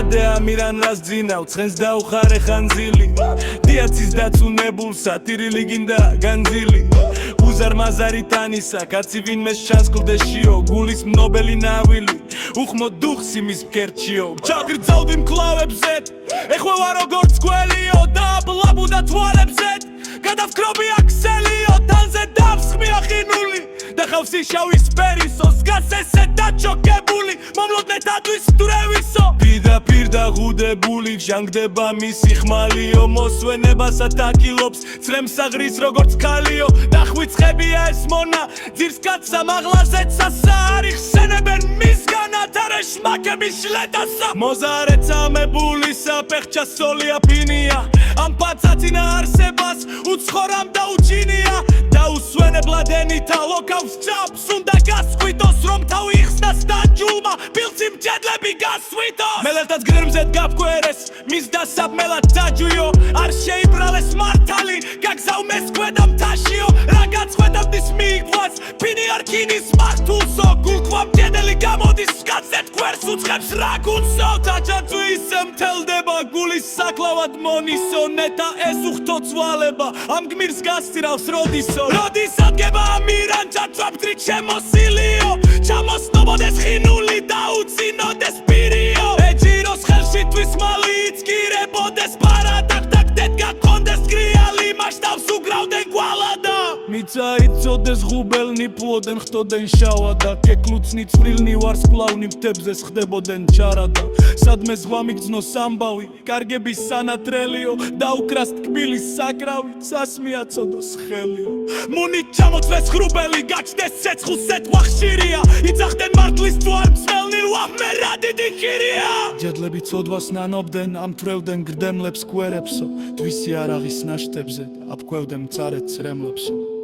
გადე ამირან რას ძინავ ცხენს დაუხარე ხანძილი დიაცის დაცუნებულ სატირილი გინდა განძილი უზარ მაზარი თანისა კაცი ვინმეს ჩანს კლდეშიო გულის მნობელი ნავილი უხმო დუხს იმის მკერჩიო ჩაგრძავდი მკლავებზე ეხველა როგორც გველიო დააბლაბუდა თვალებზე გადავკრობი აქსელიო თანზე დავსხმია ხინული და ხავსი შავის პერისოს გას ესე დაჩოკებული მომლოდნეთათვის ვდრევისო პირდაპირ დაღუდებული ჟანგდება მისი ხმალიო მოსვენებასა დაკილობს წრემსაღრის როგორც ქალიო დახვიწყებია ეს მონა ძირს კაცსა მაღლაზეც ასარი ხსენებენ მისგან ათარე შმაკების შლედასა მოზარეცა მებულისა პეხჩა სოლია ფინია ამ პაცაცინა არსებას უცხორამ დაუჩინია დაუსვენებლად ენითა ლოკავს ჭაფს უნდა გასხვიდოს რომ თავი იხსნას დაჯულმა ფილცი მჭედლები გასვიდოს მელელთაც გრემზედ გაფქვერეს მის დასაბმელად დაჯუიო არ შეიბრალეს მართალი გაგზავნეს ქვედა მთაშიო რა გაწყვეტებდის მიიგვას ფინი არქინის მართულსო გულქვა მჭედელი გამოდის კაცეთ გვერს უცხებს რა გულსო დაჭაჭუ ისე მთელდება გულის საკლავად მონისო ნეტა ეს უხთო ცვალება ამ გმირს გასცირავს როდისო როდის ადგება ამირან ჩაჭვაბდრით შემოსილიო ჩამოსნობოდეს ხინული და უცინოდეს პირიო ეჯიროს ხელში თვის მალი იცკირებოდეს პარადაკ დედგა კონდეს გრიალი მასშტაბს უგრავდნენ გვალადა მიცა იცოდეს ღუბელნი ფლოდენ ხტოდენ შავადა კეკლუცნი წვრილნი ვარსკვლავნი მთებზეს ხდებოდნენ ჩარადა სადმე ზღვა მიგრძნოს ამბავი კარგების სანატრელიო დაუკრას თკბილის საკრავი სასმიაცოდოს ხელიო მუნით ჩამოწვეს ღრუბელი გაჩნდეს ცეცხლსეთ ვახშირია იცახდნენ მართლის თუ არ მსმელნი ვაჰმე რა დიდი ხირია ჯედლები ცოდვას ნანობდნენ ამთვრევდნენ გრდემლებს კვერებსო თვისი არაღის ნაშტებზე აფქვევდნენ მწარეთ ცრემლებსო